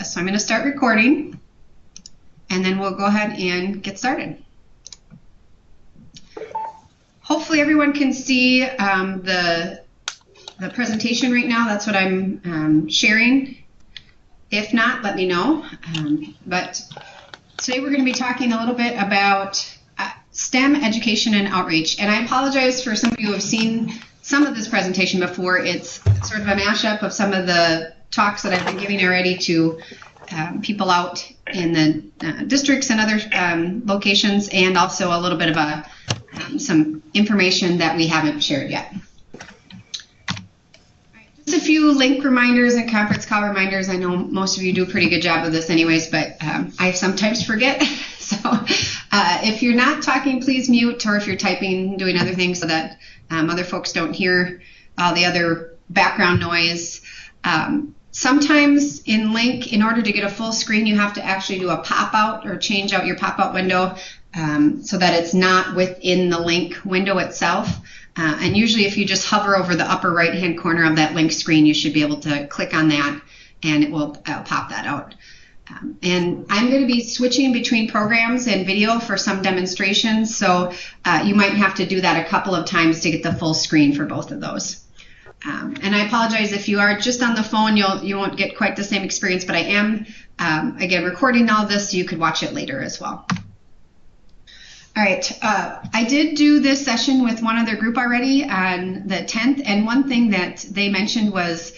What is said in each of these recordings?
So I'm going to start recording, and then we'll go ahead and get started. Hopefully everyone can see the presentation right now. That's what I'm sharing. If not, let me know. But today we're going to be talking a little bit about STEM education and outreach. And I apologize for some of you who have seen some of this presentation before. It's sort of a mashup of some of the talks that I've been giving already to people out in the districts and other locations, and also a little bit of some information that we haven't shared yet. Just a few link reminders and conference call reminders. I know most of you do a pretty good job of this anyways, but I sometimes forget. So if you're not talking, please mute, or if you're typing, doing other things so that other folks don't hear all the other background noise. Sometimes in Link, in order to get a full screen, you have to actually do a pop-out or change out your pop-out window so that it's not within the Link window itself. And usually if you just hover over the upper right-hand corner of that Link screen, you should be able to click on that and it will pop that out. And I'm going to be switching between programs and video for some demonstrations, so you might have to do that a couple of times to get the full screen for both of those. And I apologize if you are just on the phone, you won't get quite the same experience, but I am, again, recording all this so you could watch it later as well. All right, I did do this session with one other group already on the 10th, and one thing that they mentioned was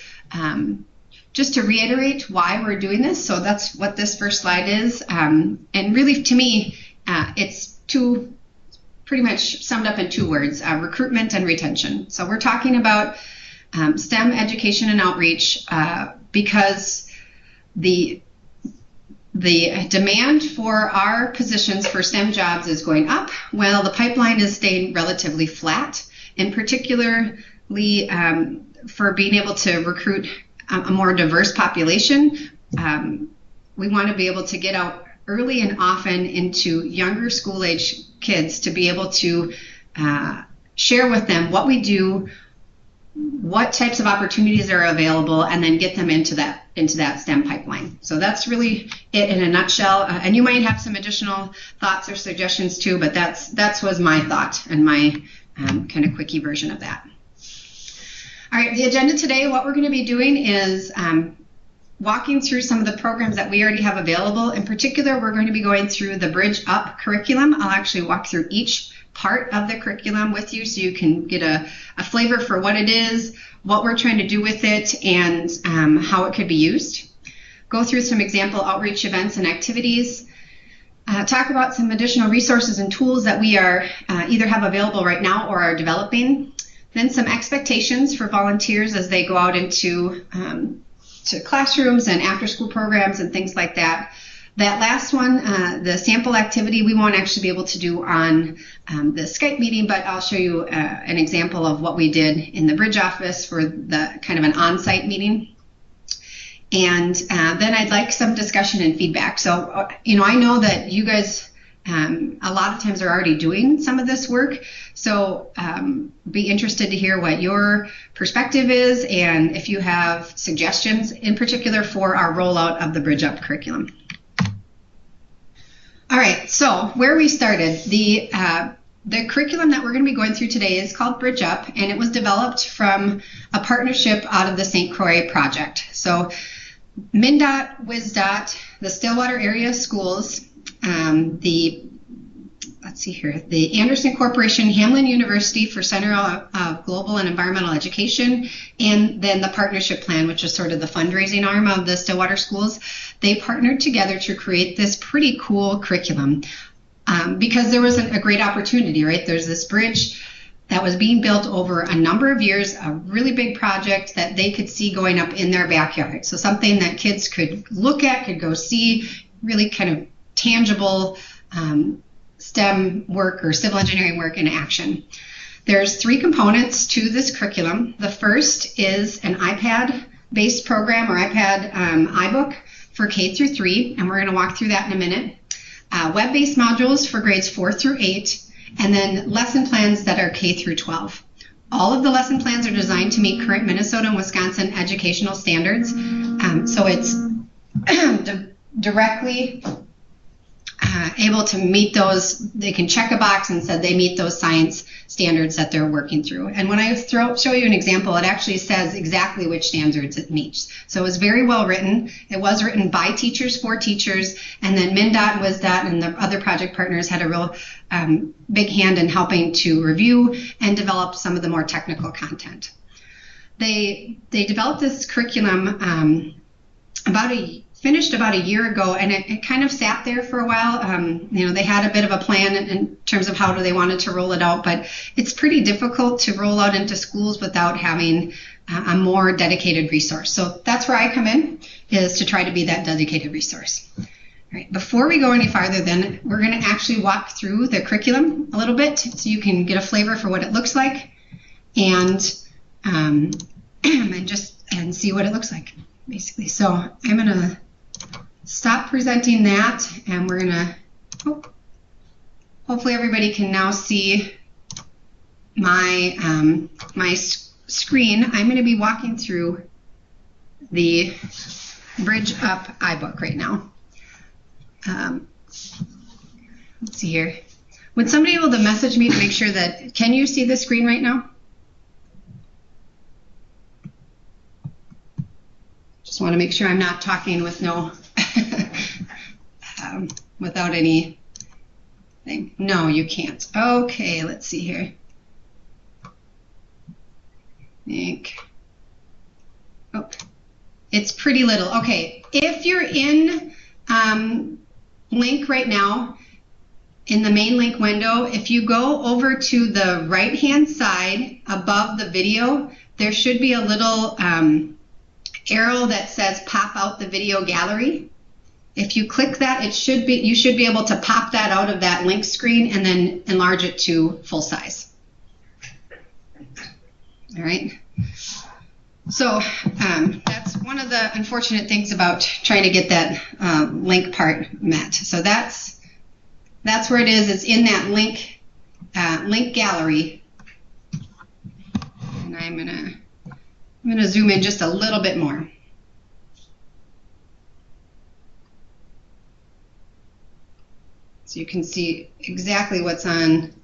just to reiterate why we're doing this. So that's what this first slide is. And really, to me, it's pretty much summed up in two words, recruitment and retention. So we're talking about STEM education and outreach because the demand for our positions for STEM jobs is going up, while the pipeline is staying relatively flat, and particularly for being able to recruit a more diverse population. We want to be able to get out early and often into younger school-age kids to be able to share with them what we do, what types of opportunities are available, and then get them into that STEM pipeline. So that's really it in a nutshell. And you might have some additional thoughts or suggestions too, but that was my thought and my kind of quickie version of that. All right, the agenda today, what we're going to be doing is walking through some of the programs that we already have available. In particular, we're going to be going through the Bridge Up curriculum. I'll actually walk through each part of the curriculum with you so you can get a flavor for what it is, what we're trying to do with it, and how it could be used. Go through some example outreach events and activities. Talk about some additional resources and tools that we are either have available right now or are developing. Then some expectations for volunteers as they go out into to classrooms and after-school programs and things like that. That last one, the sample activity, we won't actually be able to do on the Skype meeting, but I'll show you an example of what we did in the Bridge office for the kind of an on-site meeting. And then I'd like some discussion and feedback. So, I know that you guys a lot of times are already doing some of this work, so be interested to hear what your perspective is and if you have suggestions in particular for our rollout of the Bridge Up curriculum. All right, so where we started, the curriculum that we're going to be going through today is called Bridge Up, and it was developed from a partnership out of the St. Croix project. So MnDOT, WisDOT, the Stillwater area schools, the Anderson Corporation, Hamline University for Center of Global and Environmental Education, and then the partnership plan, which is sort of the fundraising arm of the Stillwater schools. They partnered together to create this pretty cool curriculum because there was a great opportunity, right? There's this bridge that was being built over a number of years, a really big project that they could see going up in their backyard. So something that kids could look at, could go see, really kind of tangible STEM work or civil engineering work in action. There's three components to this curriculum. The first is an iPad-based program or iPad iBook for K through 3, and we're going to walk through that in a minute. Web-based modules for grades 4 through 8, and then lesson plans that are K through 12. All of the lesson plans are designed to meet current Minnesota and Wisconsin educational standards. So it's directly able to meet those. They can check a box and said they meet those science standards that they're working through. And when I show you an example, it actually says exactly which standards it meets. So it was very well written. It was written by teachers for teachers, and then MnDOT, WisDOT, and the other project partners had a real big hand in helping to review and develop some of the more technical content. They developed this curriculum finished about a year ago, and it kind of sat there for a while. They had a bit of a plan in terms of how they wanted to roll it out, but it's pretty difficult to roll out into schools without having a more dedicated resource. So that's where I come in, is to try to be that dedicated resource. All right, before we go any farther, then we're going to actually walk through the curriculum a little bit so you can get a flavor for what it looks like, and see what it looks like, basically. So I'm going to stop presenting that, and we're going to, hopefully everybody can now see my screen. I'm going to be walking through the Bridge Up iBook right now. Let's see here. Would somebody be able to message me to make sure that, can you see the screen right now? Just want to make sure I'm not talking with without any thing. No, you can't. Okay, let's see here. It's pretty little. Okay, if you're in link right now, in the main link window, if you go over to the right-hand side above the video, there should be a little arrow that says pop out the video gallery. If you click that, you should be able to pop that out of that link screen and then enlarge it to full size. All right. So that's one of the unfortunate things about trying to get that link part met. So that's where it is. It's in that link gallery. And I'm gonna zoom in just a little bit more. So you can see exactly what's on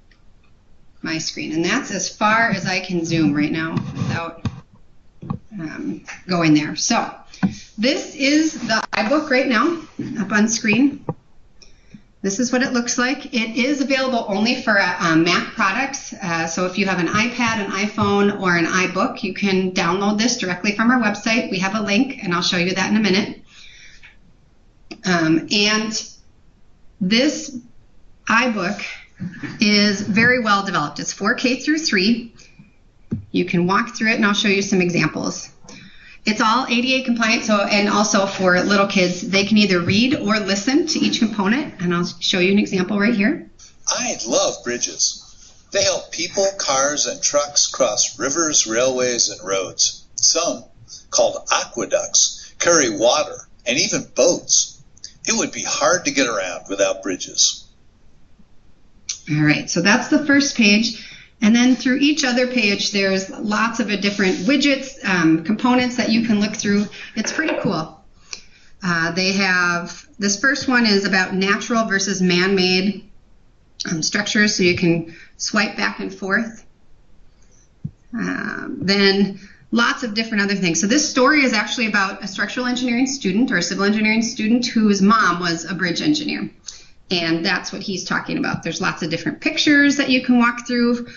my screen. And that's as far as I can zoom right now without going there. So this is the iBook right now up on screen. This is what it looks like. It is available only for Mac products. So if you have an iPad, an iPhone, or an iBook, you can download this directly from our website. We have a link, and I'll show you that in a minute. And this iBook is very well developed. It's for K through 3. You can walk through it, and I'll show you some examples. It's all ADA compliant, and also for little kids, they can either read or listen to each component, and I'll show you an example right here. I love bridges. They help people, cars, and trucks cross rivers, railways, and roads. Some, called aqueducts, carry water and even boats. It would be hard to get around without bridges. All right, so that's the first page. And then through each other page, there's lots of different widgets, components that you can look through. It's pretty cool. They have, this first one is about natural versus man-made structures, so you can swipe back and forth. Then lots of different other things. So this story is actually about a structural engineering student or a civil engineering student whose mom was a bridge engineer. And that's what he's talking about. There's lots of different pictures that you can walk through,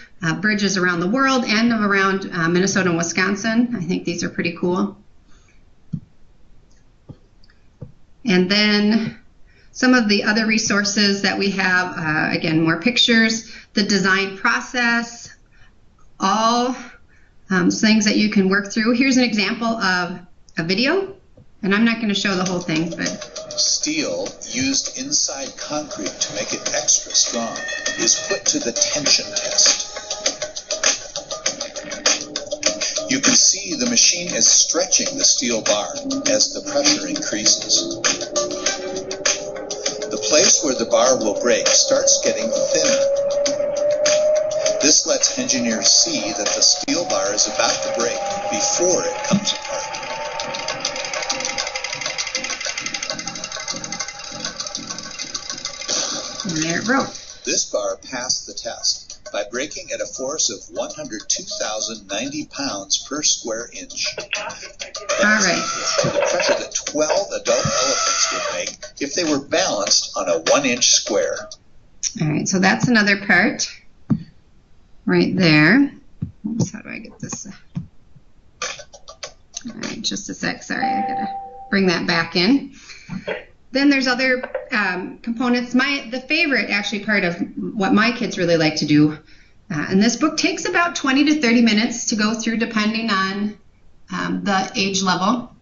bridges around the world and around Minnesota and Wisconsin. I think these are pretty cool. And then some of the other resources that we have, again, more pictures, the design process, all things that you can work through. Here's an example of a video, and I'm not going to show the whole thing, but steel used inside concrete to make it extra strong is put to the tension test. You can see the machine is stretching the steel bar as the pressure increases. The place where the bar will break starts getting thinner. This lets engineers see that the steel bar is about to break before it comes apart. there it wrote. This bar passed the test by braking at a force of 102,090 pounds per square inch. All right. To the pressure that 12 adult elephants would make if they were balanced on a 1-inch square. All right, so that's another part right there. Oops, how do I get this? All right, just a sec. Sorry, I gotta bring that back in. Then there's other components. The favorite actually part of what my kids really like to do, and this book takes about 20 to 30 minutes to go through depending on the age level.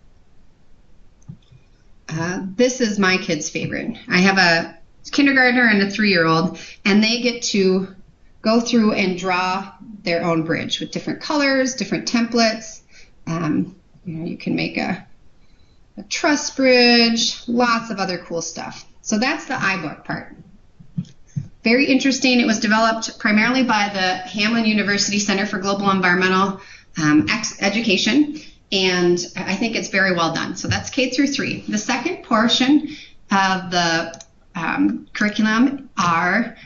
This is my kids' favorite. I have a kindergartner and a 3-year-old, and they get to go through and draw their own bridge with different colors, different templates. You can make a truss bridge, lots of other cool stuff. So that's the iBook part. Very interesting. It was developed primarily by the Hamline University Center for Global Environmental Education, and I think it's very well done. So that's K through 3. The second portion of the curriculum are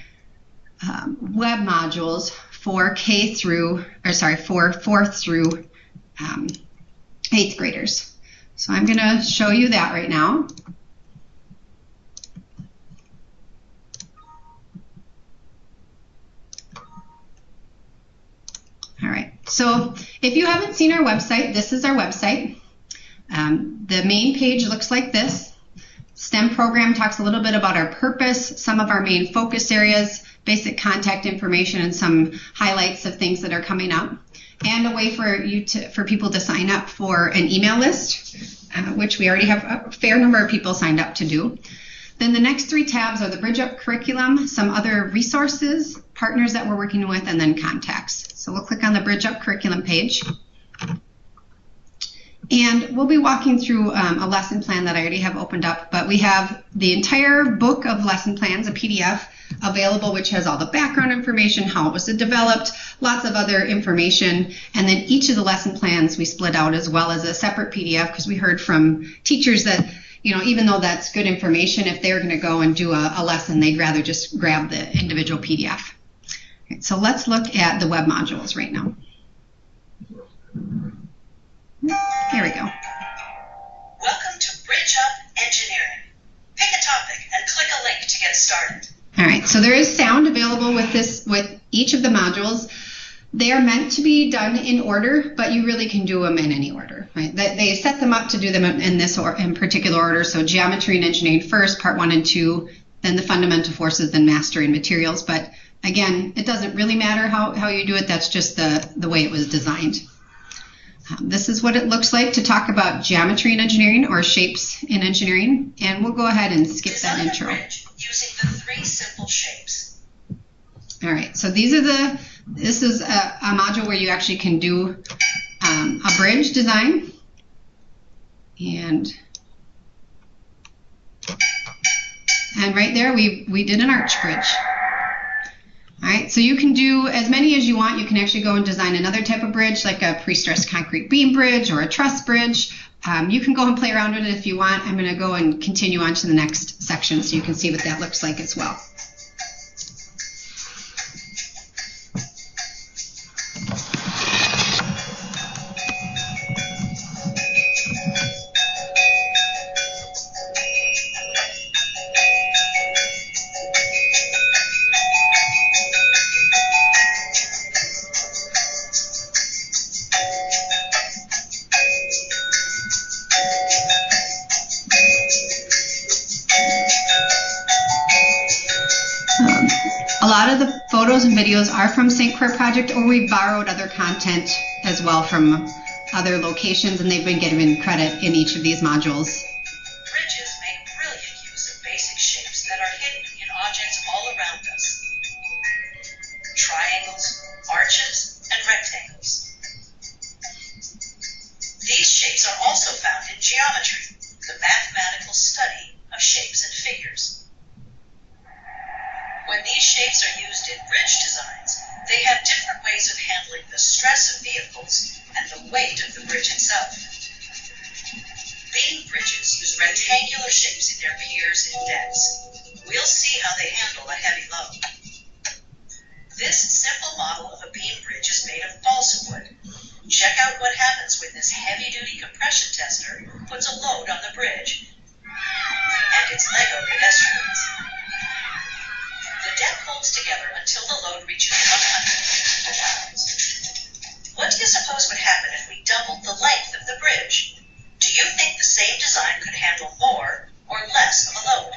web modules for for 4th through 8th graders. So I'm going to show you that right now. All right, so if you haven't seen our website, this is our website. The main page looks like this. STEM program talks a little bit about our purpose, some of our main focus areas, basic contact information, and some highlights of things that are coming up, and a way for people to sign up for an email list, which we already have a fair number of people signed up to do. Then the next 3 tabs are the Bridge Up curriculum, some other resources, partners that we're working with, and then contacts. So we'll click on the Bridge Up curriculum page. And we'll be walking through a lesson plan that I already have opened up, but we have the entire book of lesson plans, a PDF, available, which has all the background information, how it was developed, lots of other information, and then each of the lesson plans we split out as well as a separate PDF, because we heard from teachers that, even though that's good information, if they're going to go and do a lesson, they'd rather just grab the individual PDF. Okay, so let's look at the web modules right now. Here we go. Welcome to Bridge Up Engineering. Pick a topic and click a link to get started. All right, so there is sound available with each of the modules. They are meant to be done in order, but you really can do them in any order, right? They set them up to do them in particular order. So geometry and engineering first, part 1 and 2, then the fundamental forces, then mastering materials. But again, it doesn't really matter how you do it. That's just the way it was designed. This is what it looks like to talk about geometry in engineering or shapes in engineering, and we'll go ahead and skip that intro. Using the 3 simple shapes. All right, so this is a module where you actually can do a bridge design, and right there we did an arch bridge. All right, so you can do as many as you want. You can actually go and design another type of bridge, like a pre-stressed concrete beam bridge or a truss bridge. You can go and play around with it if you want. I'm going to go and continue on to the next section so you can see what that looks like as well. A lot of the photos and videos are from St. Clair Project, or we borrowed other content as well from other locations, and they've been given credit in each of these modules. Bridges make brilliant use of basic shapes that are hidden in objects all around us. Triangles, arches, and rectangles. These shapes are also found in geometry, the mathematical study of shapes and figures. When these shapes are used in bridge designs, they have different ways of handling the stress of vehicles and the weight of the bridge itself. Beam bridges use rectangular shapes in their piers and decks. we'll see how they handle a heavy load. This simple model of a beam bridge is made of balsa wood. Check out what happens when this heavy-duty compression tester puts a load on the bridge and its Lego pedestrians. The deck holds together until the load reaches 100 pounds. What do you suppose would happen if we doubled the length of the bridge? Do you think the same design could handle more or less of a load?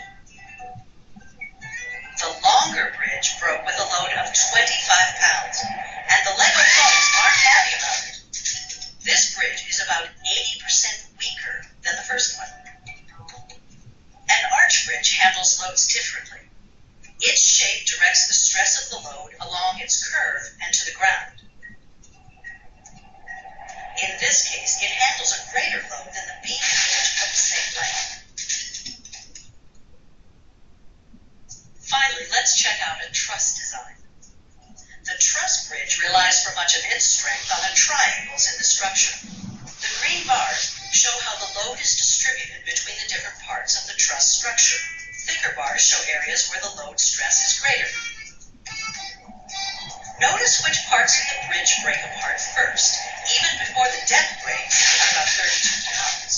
The longer bridge broke with a load of 25 pounds, and the Lego blocks aren't happy about it. This bridge is about 80% weaker than the first one. An arch bridge handles loads differently. Its shape directs the stress of the load along its curve and to the ground. In this case, it handles a greater load than the beam bridge of the same length. Finally, let's check out a truss design. The truss bridge relies for much of its strength on the triangles in the structure. The green bars show how the load is distributed between the different parts of the truss structure. Thicker bars show areas where the load stress is greater. Notice which parts of the bridge break apart first, even before the deck breaks at about 32 pounds.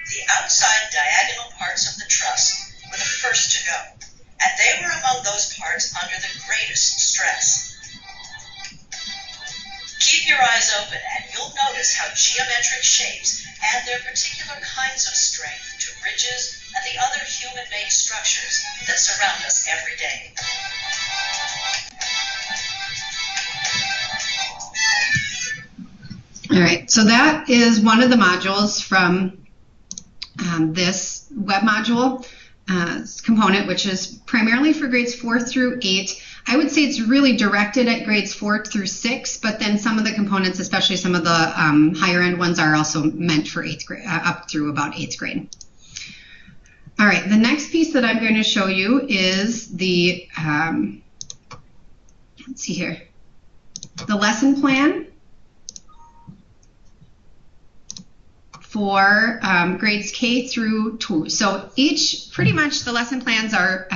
The outside diagonal parts of the truss were the first to go, and they were among those parts under the greatest stress. Keep your eyes open and you'll notice how geometric shapes add their particular kinds of strength to bridges and the other human-made structures that surround us every day. All right, so that is one of the modules from this web module component, which is primarily for grades 4 through 8. I would say it's really directed at grades 4 through 6, but then some of the components, especially some of the higher end ones, are also meant for 8th grade, up through about 8th grade. All right, the next piece that I'm going to show you is the, let's see here, the lesson plan for grades K through 2. So pretty much the lesson plans are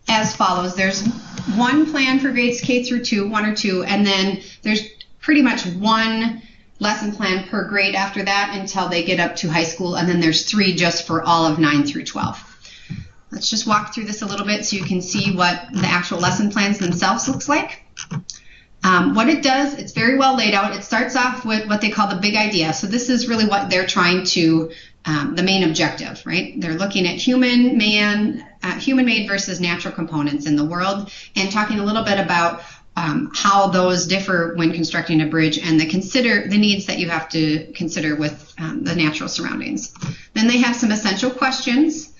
as follows. There's one plan for grades K through 2, 1 or 2, and then there's pretty much one lesson plan per grade after that until they get up to high school, and then there's 3 just for all of 9 through 12. Let's just walk through this a little bit so you can see what the actual lesson plans themselves looks like. What it does, it's very well laid out. It starts off with what they call the big idea. So this is really what they're trying to, the main objective, right? They're looking at human-made versus natural components in the world, and talking a little bit about how those differ when constructing a bridge, and the needs that you have to consider with the natural surroundings. Then they have some essential questions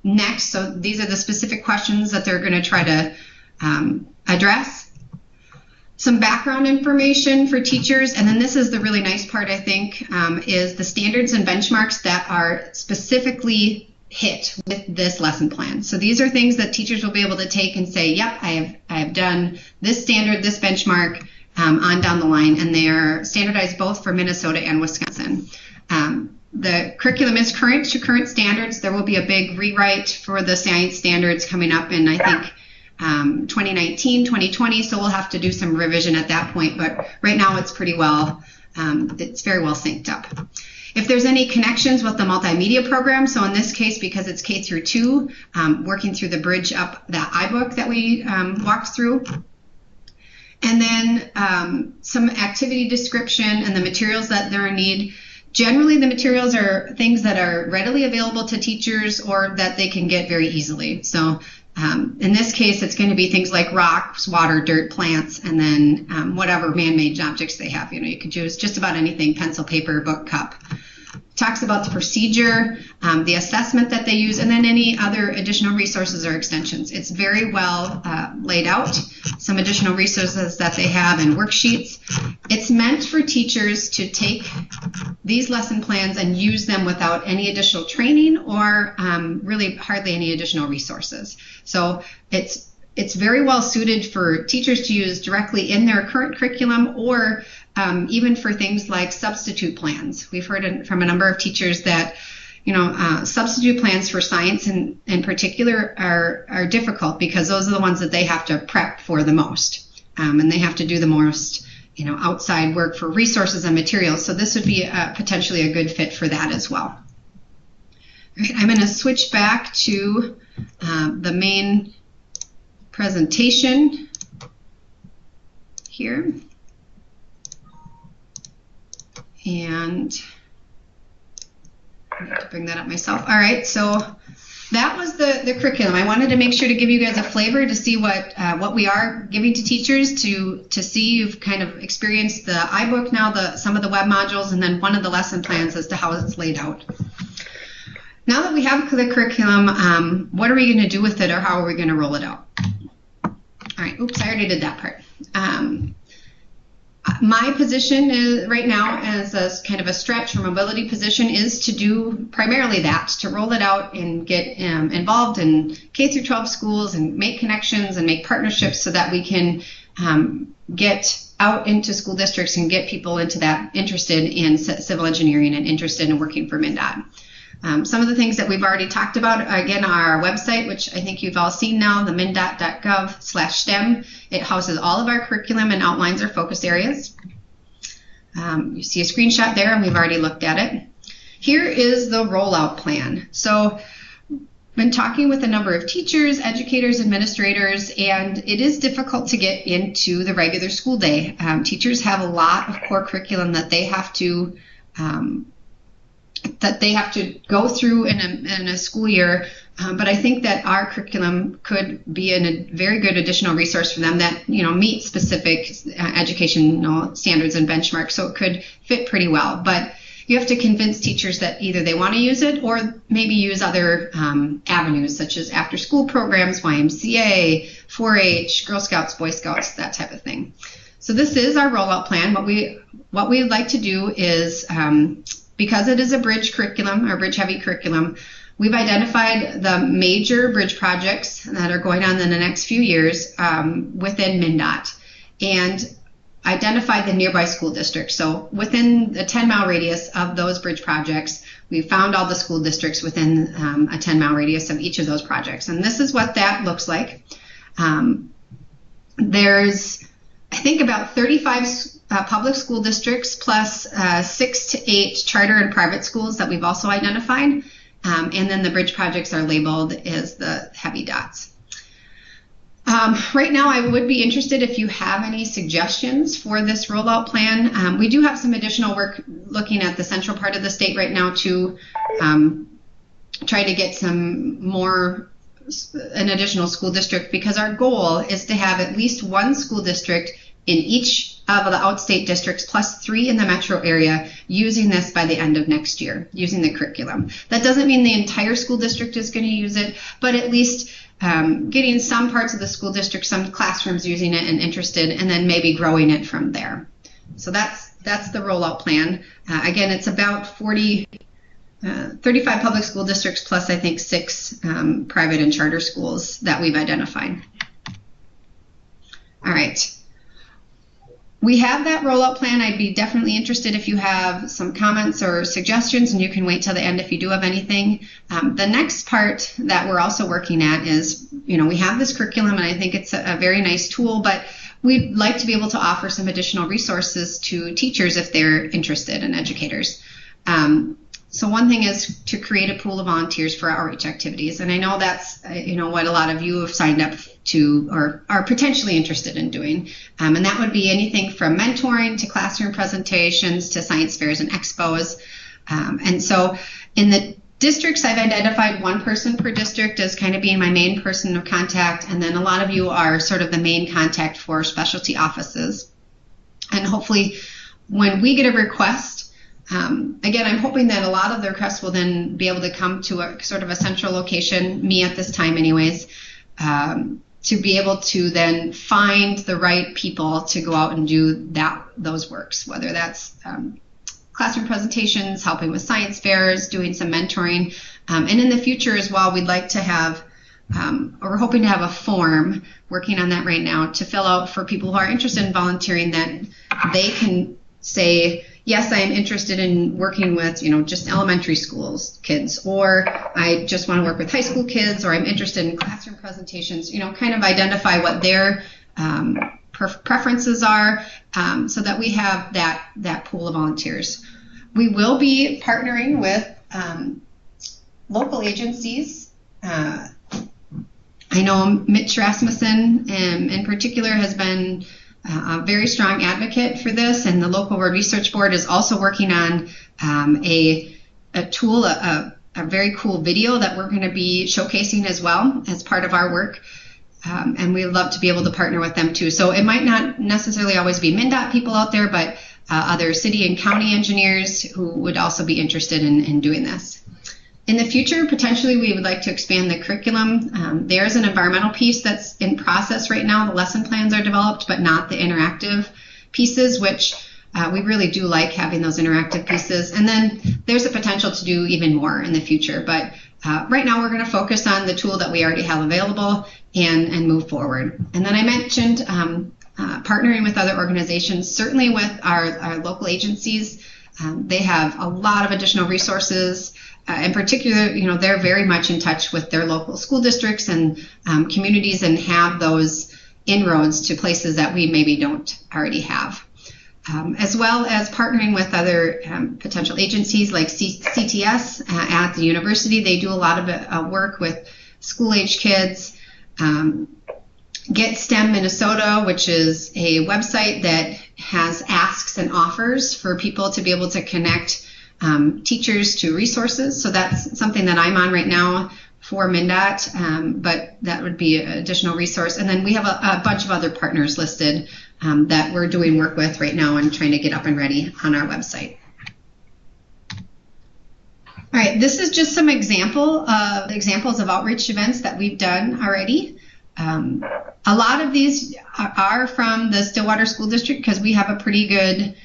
next. So these are the specific questions that they're going to try to address. Some background information for teachers, and then this is the really nice part, I think, is the standards and benchmarks that are specifically hit with this lesson plan. So these are things that teachers will be able to take and say, yep, I have done this standard, this benchmark on down the line, and they are standardized both for Minnesota and Wisconsin. The curriculum is current to current standards. There will be a big rewrite for the science standards coming up in, I think, 2019, 2020, so we'll have to do some revision at that point, but right now it's pretty well, it's very well synced up. If there's any connections with the multimedia program, so in this case, because it's K through 2, working through the bridge up that iBook that we walked through. And then some activity description and the materials that they're in need. Generally, the materials are things that are readily available to teachers or that they can get very easily. So in this case, it's going to be things like rocks, water, dirt, plants, and then whatever man-made objects they have. You know, you could use just about anything, pencil, paper, book, cup. Talks about the procedure, the assessment that they use, and then any other additional resources or extensions. It's very well laid out, some additional resources that they have and worksheets. It's meant for teachers to take these lesson plans and use them without any additional training or really hardly any additional resources. So it's very well suited for teachers to use directly in their current curriculum or even for things like substitute plans. We've heard from a number of teachers that substitute plans for science in particular are difficult because those are the ones that they have to prep for the most, and they have to do the most outside work for resources and materials. So this would be potentially a good fit for that as well. All right, I'm going to switch back to the main presentation here. And I have to bring that up myself. All right, so that was the curriculum. I wanted to make sure to give you guys a flavor to see what we are giving to teachers to see you've kind of experienced the iBook now, some of the web modules, and then one of the lesson plans as to how it's laid out. Now that we have the curriculum, what are we going to do with it, or how are we going to roll it out? All right, oops, I already did that part. My position is, right now, as a kind of a stretch or mobility position, is to do primarily that, to roll it out and get involved in K through 12 schools and make connections and make partnerships so that we can get out into school districts and get people into that, interested in civil engineering and interested in working for MnDOT. Some of the things that we've already talked about, again, are our website, which I think you've all seen now, the mndot.gov/STEM. It houses all of our curriculum and outlines our focus areas. You see a screenshot there, and we've already looked at it. Here is the rollout plan. So I've been talking with a number of teachers, educators, administrators, and it is difficult to get into the regular school day. Teachers have a lot of core curriculum that they have to go through in a school year, but I think that our curriculum could be a very good additional resource for them that meet specific educational standards and benchmarks, so it could fit pretty well. But you have to convince teachers that either they want to use it or maybe use other avenues such as after-school programs, YMCA, 4-H, Girl Scouts, Boy Scouts, that type of thing. So this is our rollout plan. What we would like to do is, because it is a bridge curriculum, or bridge-heavy curriculum, we've identified the major bridge projects that are going on in the next few years within MnDOT, and identified the nearby school districts. So within the 10-mile radius of those bridge projects, we found all the school districts within a 10-mile radius of each of those projects. And this is what that looks like. There's, I think, about 35 public school districts plus 6 to 8 charter and private schools that we've also identified. And then the bridge projects are labeled as the heavy dots. Right now, I would be interested if you have any suggestions for this rollout plan. We do have some additional work looking at the central part of the state right now to try to get an additional school district, because our goal is to have at least one school district in each of the outstate districts plus 3 in the metro area using this by the end of next year, using the curriculum. That doesn't mean the entire school district is going to use it, but at least getting some parts of the school district, some classrooms using it and interested, and then maybe growing it from there. So that's the rollout plan. Again, it's about 35 public school districts plus, I think, 6 private and charter schools that we've identified. All right. We have that rollout plan. I'd be definitely interested if you have some comments or suggestions, and you can wait till the end if you do have anything. The next part that we're also working at is, we have this curriculum, and I think it's a very nice tool, but we'd like to be able to offer some additional resources to teachers if they're interested, and educators. So one thing is to create a pool of volunteers for outreach activities, and I know that's what a lot of you have signed up to or are potentially interested in doing, and that would be anything from mentoring to classroom presentations to science fairs and expos. And so in the districts, I've identified one person per district as kind of being my main person of contact, and then a lot of you are sort of the main contact for specialty offices. And hopefully when we get a request, again, I'm hoping that a lot of the requests will then be able to come to a sort of a central location, me at this time anyways, to be able to then find the right people to go out and do those works, whether that's classroom presentations, helping with science fairs, doing some mentoring. And in the future as well, we'd like to have, or we're hoping to have a form, working on that right now, to fill out for people who are interested in volunteering, that they can say, yes, I am interested in working with, just elementary schools kids, or I just want to work with high school kids, or I'm interested in classroom presentations, kind of identify what their preferences are, so that we have that pool of volunteers. We will be partnering with local agencies. I know Mitch Rasmussen in particular has been a very strong advocate for this, and the local Word Research Board is also working on a tool, a very cool video that we're going to be showcasing as well as part of our work. And we'd love to be able to partner with them too. So it might not necessarily always be MnDOT people out there, but other city and county engineers who would also be interested in doing this. In the future, potentially we would like to expand the curriculum. There's an environmental piece that's in process right now. The lesson plans are developed, but not the interactive pieces, which we really do like having those interactive pieces. And then there's a potential to do even more in the future. But right now we're going to focus on the tool that we already have available and move forward. And then I mentioned partnering with other organizations, certainly with our local agencies. They have a lot of additional resources. In particular, they're very much in touch with their local school districts and communities, and have those inroads to places that we maybe don't already have. As well as partnering with other potential agencies like CTS at the university. They do a lot of work with school-age kids. Get STEM Minnesota, which is a website that has asks and offers for people to be able to connect teachers to resources. So that's something that I'm on right now for MnDOT, but that would be an additional resource. And then we have a bunch of other partners listed that we're doing work with right now and trying to get up and ready on our website. All right, this is just some examples of outreach events that we've done already. A lot of these are from the Stillwater School District because we have a pretty good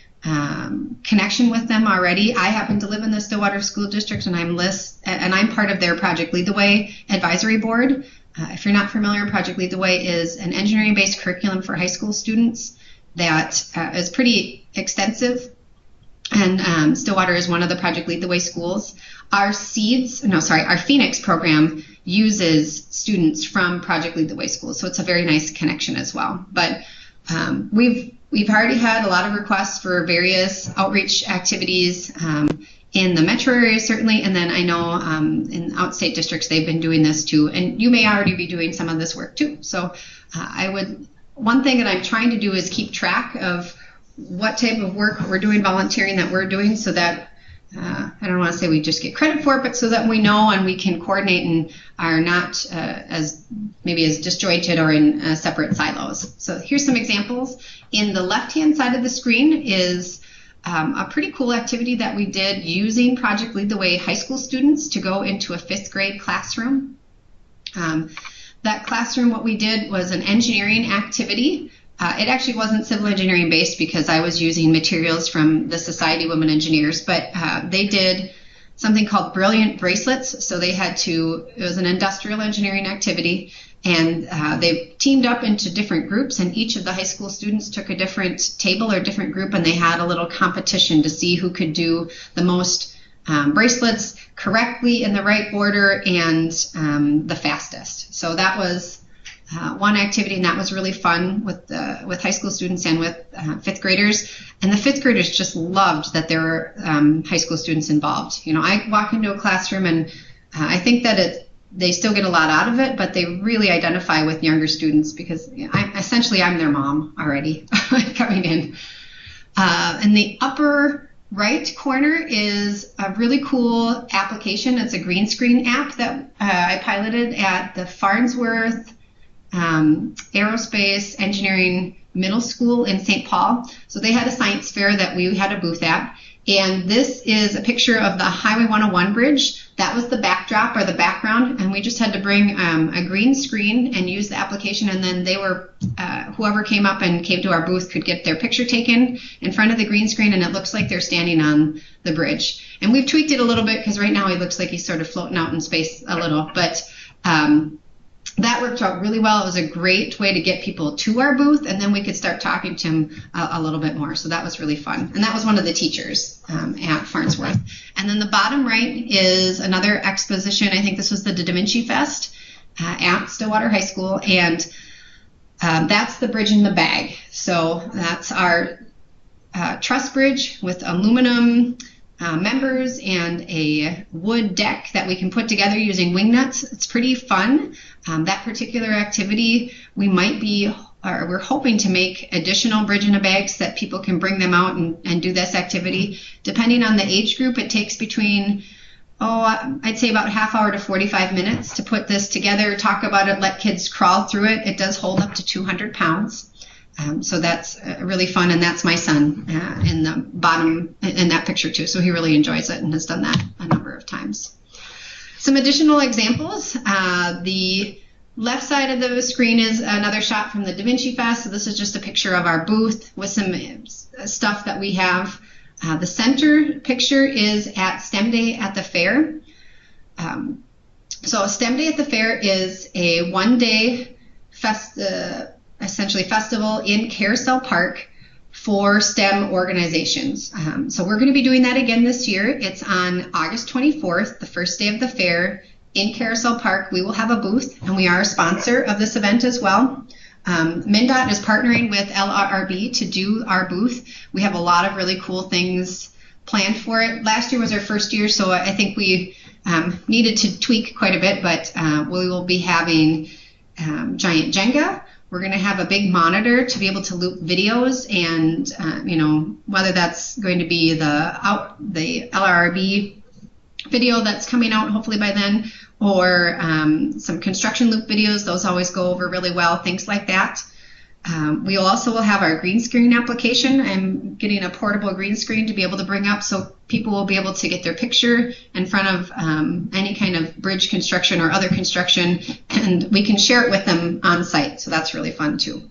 connection with them already. I happen to live in the Stillwater School District, and I'm part of their Project Lead the Way advisory board. If you're not familiar, Project Lead the Way is an engineering-based curriculum for high school students that is pretty extensive, and Stillwater is one of the Project Lead the Way schools. Our Phoenix program uses students from Project Lead the Way schools, so it's a very nice connection as well. But we've already had a lot of requests for various outreach activities in the metro area, certainly, and then I know in outstate districts they've been doing this too, and you may already be doing some of this work too. So one thing that I'm trying to do is keep track of what type of work we're doing, volunteering that we're doing, so that I don't want to say we just get credit for it, but so that we know and we can coordinate and are not as disjointed or in separate silos. So here's some examples. In the left-hand side of the screen is a pretty cool activity that we did using Project Lead the Way high school students to go into a 5th grade classroom. That classroom, what we did was an engineering activity. It actually wasn't civil engineering based because I was using materials from the Society of Women Engineers, but they did something called Brilliant Bracelets. So it was an industrial engineering activity, and they teamed up into different groups, and each of the high school students took a different table or different group, and they had a little competition to see who could do the most bracelets correctly in the right order and the fastest. So that was one activity, and that was really fun with high school students and with 5th graders. And the 5th graders just loved that there were high school students involved. I walk into a classroom, and I think that they still get a lot out of it, but they really identify with younger students because I'm their mom already coming in. In the upper right corner is a really cool application. It's a green screen app that I piloted at the Farnsworth Aerospace Engineering Middle School in St. Paul. So they had a science fair that we had a booth at, and this is a picture of the Highway 101 bridge. That was the backdrop or the background, and we just had to bring a green screen and use the application, and then whoever came up and came to our booth could get their picture taken in front of the green screen, and it looks like they're standing on the bridge. And we've tweaked it a little bit because right now he looks like he's sort of floating out in space a little, but that worked out really well. It was a great way to get people to our booth, and then we could start talking to them a little bit more. So that was really fun. And that was one of the teachers at Farnsworth. And then the bottom right is another exposition. I think this was the Da Vinci Fest at Stillwater High School. And that's the bridge in the bag. So that's our truss bridge with aluminum members and a wood deck that we can put together using wing nuts. It's pretty fun. That particular activity, we're hoping to make additional bridge in a bag so that people can bring them out and do this activity. Depending on the age group, it takes between, I'd say about half hour to 45 minutes to put this together, talk about it, let kids crawl through it. It does hold up to 200 pounds. So that's really fun, and that's my son in the bottom in that picture too. So he really enjoys it and has done that a number of times. Some additional examples. The left side of the screen is another shot from the Da Vinci Fest. So this is just a picture of our booth with some stuff that we have. The center picture is at STEM Day at the fair. So STEM Day at the fair is a one-day essentially festival in Carousel Park for STEM organizations. So we're going to be doing that again this year. It's on August 24th, the first day of the fair in Carousel Park. We will have a booth, and we are a sponsor of this event as well. MnDOT is partnering with LRB to do our booth. We have a lot of really cool things planned for it. Last year was our first year, so I think we needed to tweak quite a bit, but we will be having giant Jenga. We're going to have a big monitor to be able to loop videos, and whether that's going to be the LRB video that's coming out hopefully by then, or some construction loop videos. Those always go over really well, things like that. We also will have our green screen application. I'm getting a portable green screen to be able to bring up so people will be able to get their picture in front of any kind of bridge construction or other construction, and we can share it with them on site. So that's really fun too.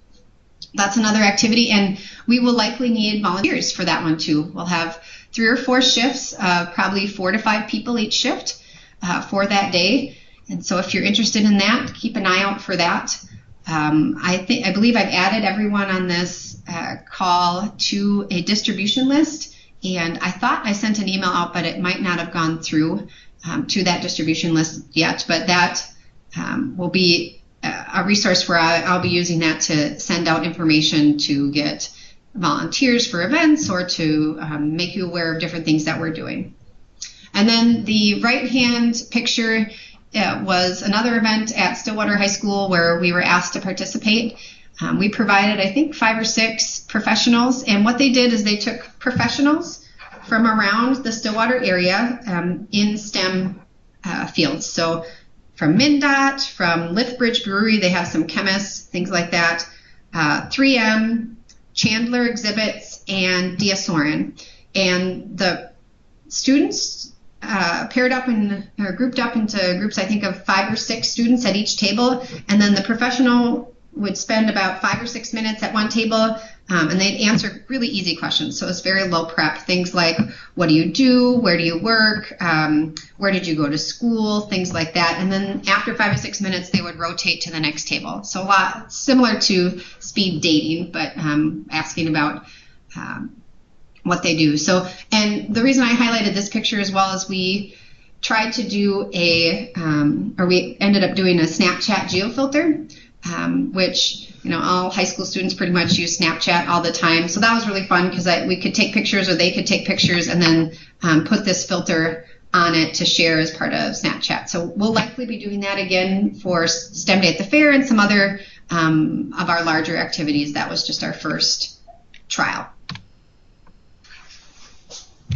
That's another activity, and we will likely need volunteers for that one too. We'll have 3 or 4 shifts, probably 4 to 5 people each shift for that day. And so if you're interested in that, keep an eye out for that. I believe I've added everyone on this call to a distribution list, and I thought I sent an email out, but it might not have gone through to that distribution list yet. But that will be a resource where I'll be using that to send out information to get volunteers for events or to make you aware of different things that we're doing. And then the right-hand picture was another event at Stillwater High School where we were asked to participate. We provided, I think, 5 or 6 professionals, and what they did is they took professionals from around the Stillwater area in STEM fields. So from MnDOT, from Lithbridge Brewery, they have some chemists, things like that, 3M, Chandler Exhibits, and Diasorin. And the students paired up or grouped up into groups, I think, of 5 or 6 students at each table, and then the professional would spend about 5 or 6 minutes at one table, and they'd answer really easy questions. So it's very low prep, things like, what do you do, where do you work, where did you go to school, things like that. And then after 5 or 6 minutes, they would rotate to the next table. So a lot similar to speed dating, but asking about what they do. So, and the reason I highlighted this picture as well is we tried to do we ended up doing a Snapchat geofilter, which, all high school students pretty much use Snapchat all the time. So that was really fun because we could take pictures, or they could take pictures, and then put this filter on it to share as part of Snapchat. So we'll likely be doing that again for STEM Day at the fair and some other of our larger activities. That was just our first trial.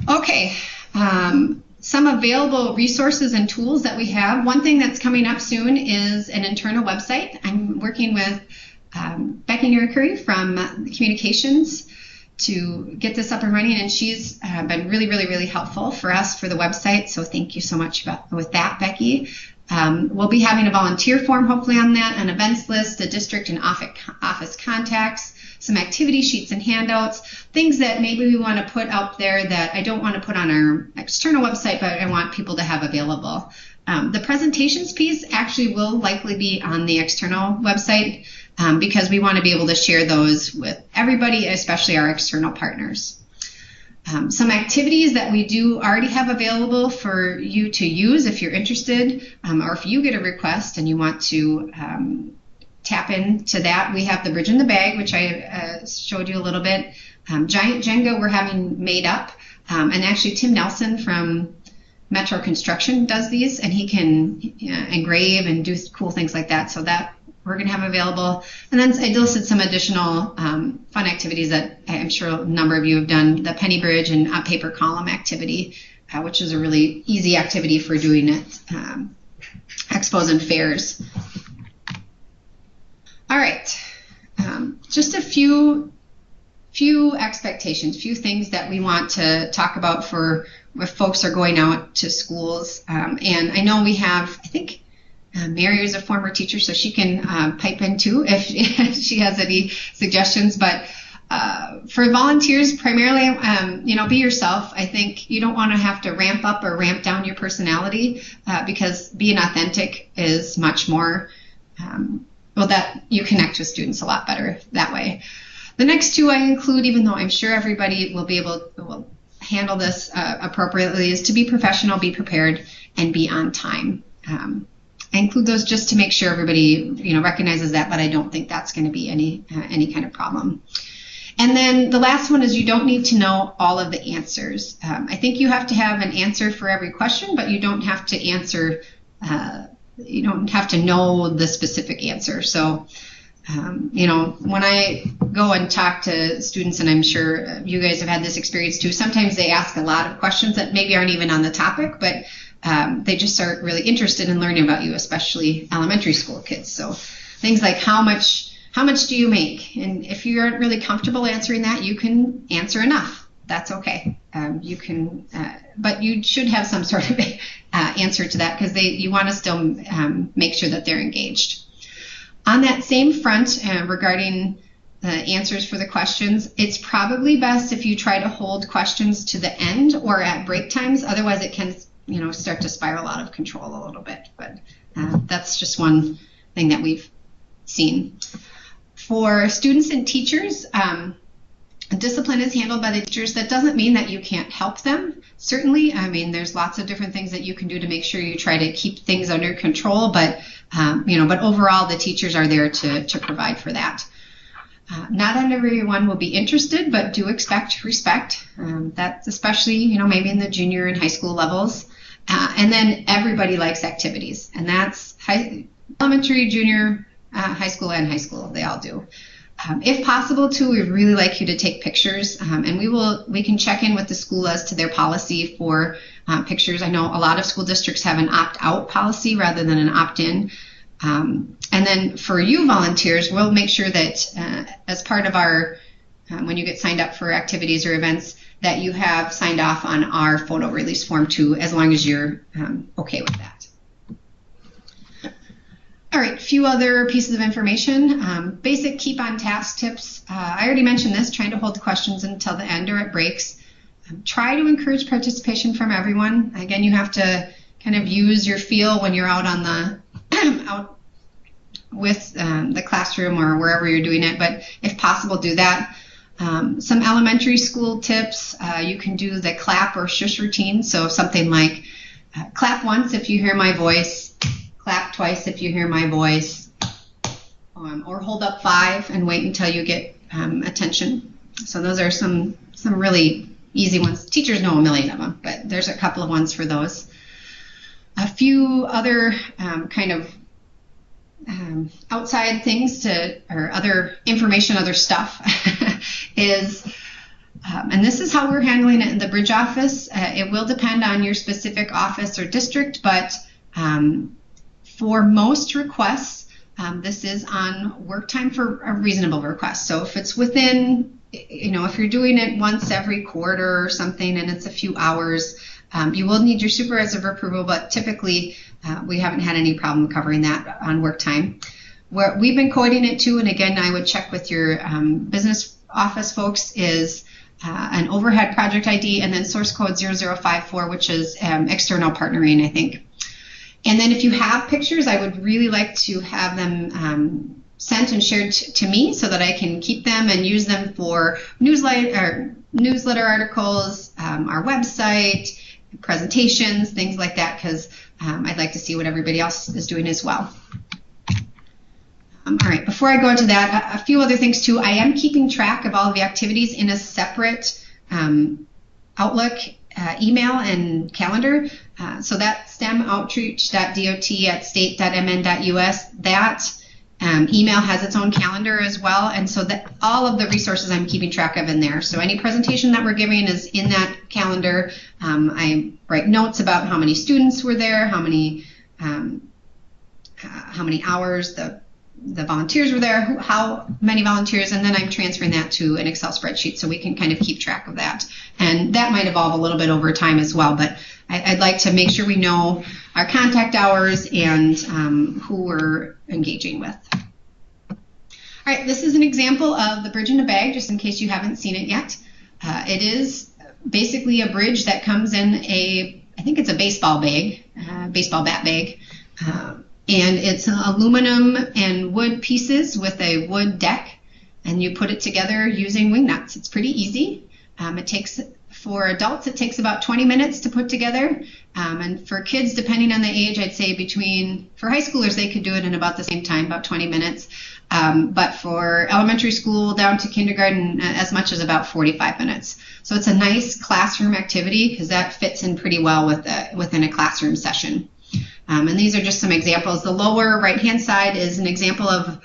Okay, some available resources and tools that we have. One thing that's coming up soon is an internal website. I'm working with Becky Curry from Communications to get this up and running, and she's been really, really, really helpful for us for the website. So thank you so much with that, Becky. We'll be having a volunteer form hopefully on that, an events list, a district and office contacts, some activity sheets and handouts, things that maybe we want to put out there that I don't want to put on our external website, but I want people to have available. The presentations piece actually will likely be on the external website because we want to be able to share those with everybody, especially our external partners. Some activities that we do already have available for you to use if you're interested, or if you get a request and you want to tap into that. We have the Bridge in the Bag, which I showed you a little bit. Giant Jenga we're having made up, and actually Tim Nelson from Metro Construction does these, and he can engrave and do cool things like that. So that we're going to have available. And then I listed some additional fun activities that I'm sure a number of you have done. The Penny Bridge and paper column activity, which is a really easy activity for doing at expos and fairs. All right, just a few expectations, few things that we want to talk about for if folks are going out to schools. And I know we have, I think, Mary is a former teacher, so she can pipe in too if she has any suggestions. But for volunteers, primarily, be yourself. I think you don't want to have to ramp up or ramp down your personality because being authentic is much more, that you connect with students a lot better that way. The next two I include, even though I'm sure everybody will handle this appropriately, is to be professional, be prepared, and be on time. I include those just to make sure everybody recognizes that, but I don't think that's going to be any kind of problem. And then the last one is you don't need to know all of the answers. I think you have to have an answer for every question, but you don't have to answer. You don't have to know the specific answer. So, when I go and talk to students, and I'm sure you guys have had this experience too, sometimes they ask a lot of questions that maybe aren't even on the topic, but they just are really interested in learning about you, especially elementary school kids. So things like how much do you make? And if you aren't really comfortable answering that, you can answer enough. That's okay. You can, but you should have some sort of answer to that because you want to still make sure that they're engaged. On that same front, regarding the answers for the questions, it's probably best if you try to hold questions to the end or at break times. Otherwise, it can start to spiral out of control a little bit. But that's just one thing that we've seen. For students and teachers, discipline is handled by the teachers. That doesn't mean that you can't help them. Certainly, there's lots of different things that you can do to make sure you try to keep things under control. But overall, the teachers are there to provide for that. Not everyone will be interested, but do expect respect. That's especially, maybe in the junior and high school levels. And then everybody likes activities, and that's elementary, junior, high school, and high school. They all do. If possible, too, we'd really like you to take pictures, and we can check in with the school as to their policy for pictures. I know a lot of school districts have an opt-out policy rather than an opt-in. And then for you volunteers, we'll make sure that as part of our, when you get signed up for activities or events, that you have signed off on our photo release form too, as long as you're okay with that. All right, a few other pieces of information. Basic keep on task tips. I already mentioned this, trying to hold questions until the end or at breaks. Try to encourage participation from everyone. Again, you have to kind of use your feel when you're out on the out with the classroom or wherever you're doing it, but if possible, do that. Some elementary school tips, you can do the clap or shush routine. So something like clap once if you hear my voice, clap twice if you hear my voice, or hold up 5 and wait until you get attention. So those are some really easy ones. Teachers know a million of them, but there's a couple of ones for those. A few other kind of outside things or other information, other stuff is, and this is how we're handling it in the Bridge office. It will depend on your specific office or district, but for most requests, this is on work time for a reasonable request. So if it's within, if you're doing it once every quarter or something and it's a few hours, you will need your supervisor approval, but typically we haven't had any problem covering that on work time. where we've been coding it to, and again, I would check with your business office folks, is an overhead project ID and then source code 0054, which is external partnering, I think. And then if you have pictures, I would really like to have them sent and shared to me so that I can keep them and use them for newsletter articles, our website, presentations, things like that, because I'd like to see what everybody else is doing as well. All right, before I go into that, a few other things too. I am keeping track of all of the activities in a separate Outlook email and calendar. So that stemoutreach.dot@state.mn.us, that email has its own calendar as well. And so that all of the resources I'm keeping track of in there. So any presentation that we're giving is in that calendar. I write notes about how many students were there, how many hours the volunteers were there, how many volunteers, and then I'm transferring that to an Excel spreadsheet so we can kind of keep track of that. And that might evolve a little bit over time as well, but I'd like to make sure we know our contact hours and who we're engaging with. All right, this is an example of the bridge in a bag, just in case you haven't seen it yet. It is basically a bridge that comes in I think it's a baseball bag, baseball bat bag. And it's aluminum and wood pieces with a wood deck, and you put it together using wing nuts. It's pretty easy. For adults, it takes about 20 minutes to put together. And for kids, depending on the age, I'd say for high schoolers, they could do it in about the same time, about 20 minutes. But for elementary school down to kindergarten, as much as about 45 minutes. So it's a nice classroom activity because that fits in pretty well within a classroom session. And these are just some examples. The lower right-hand side is an example of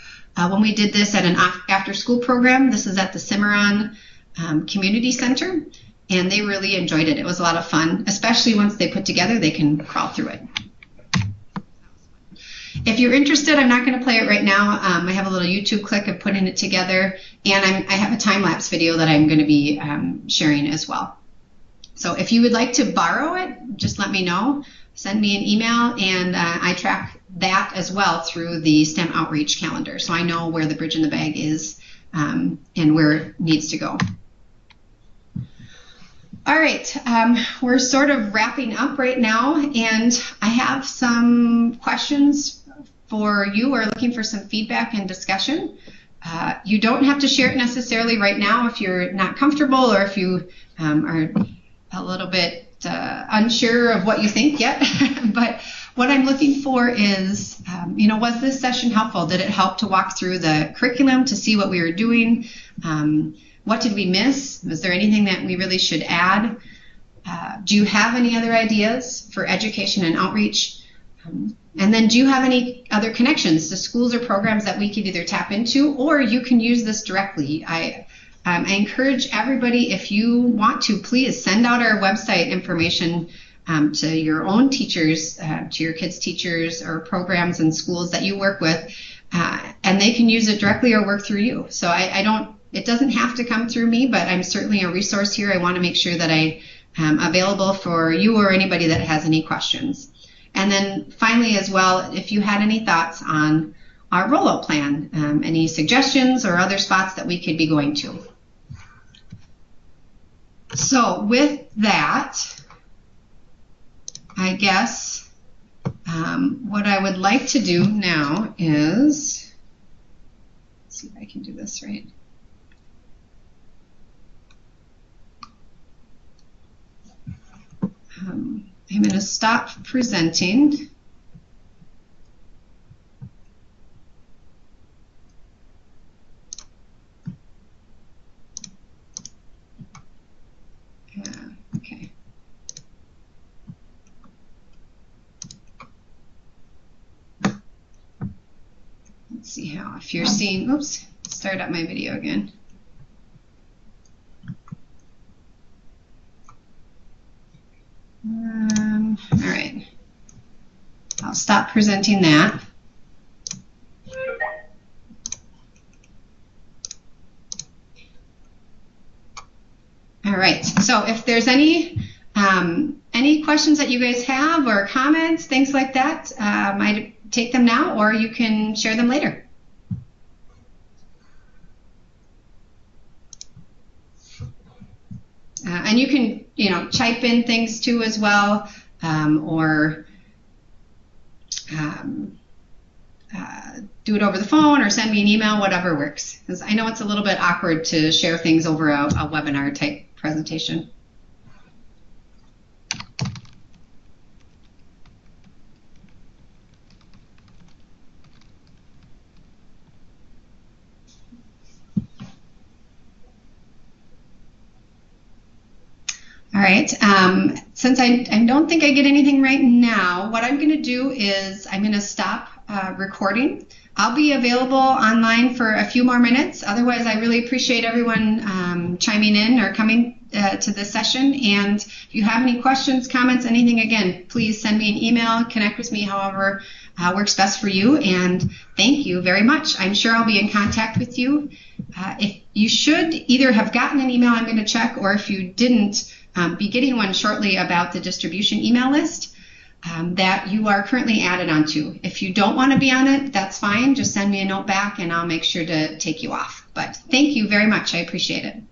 when we did this at an after-school program. This is at the Cimarron Community Center, and they really enjoyed it. It was a lot of fun, especially once they put together, they can crawl through it. If you're interested, I'm not going to play it right now. I have a little YouTube clip of putting it together, and I have a time-lapse video that I'm going to be sharing as well. So if you would like to borrow it, just let me know. Send me an email, and I track that as well through the STEM Outreach calendar, so I know where the bridge in the bag is and where it needs to go. All right, we're sort of wrapping up right now, and I have some questions for you. We're looking for some feedback and discussion. You don't have to share it necessarily right now if you're not comfortable or if you are a little bit unsure of what you think yet. But what I'm looking for is, was this session helpful? Did it help to walk through the curriculum to see what we were doing? What did we miss? Was there anything that we really should add? Do you have any other ideas for education and outreach? And then do you have any other connections to schools or programs that we could either tap into, or you can use this directly? I encourage everybody, if you want to, please send out our website information to your own teachers, to your kids' teachers or programs and schools that you work with, and they can use it directly or work through you. So it doesn't have to come through me, but I'm certainly a resource here. I want to make sure that I am available for you or anybody that has any questions. And then finally as well, if you had any thoughts on our rollout plan, any suggestions or other spots that we could be going to. So with that, I guess what I would like to do now is, let's see if I can do this right. I'm going to stop presenting. Okay. Let's see how, if you're seeing, oops, start up my video again. All right, I'll stop presenting that. All right, so if there's any questions that you guys have or comments, things like that, I'd take them now, or you can share them later. And you can, type in things too as well, or do it over the phone or send me an email, whatever works. Because I know it's a little bit awkward to share things over a webinar type presentation. All right, since I don't think I get anything right now, what I'm going to do is I'm going to stop recording. I'll be available online for a few more minutes. Otherwise, I really appreciate everyone chiming in or coming to this session. And if you have any questions, comments, anything, again, please send me an email, connect with me however works best for you. And thank you very much. I'm sure I'll be in contact with you. If you should either have gotten an email, I'm going to check, or if you didn't, be getting one shortly about the distribution email list that you are currently added onto. If you don't want to be on it, that's fine. Just send me a note back and I'll make sure to take you off. But thank you very much. I appreciate it.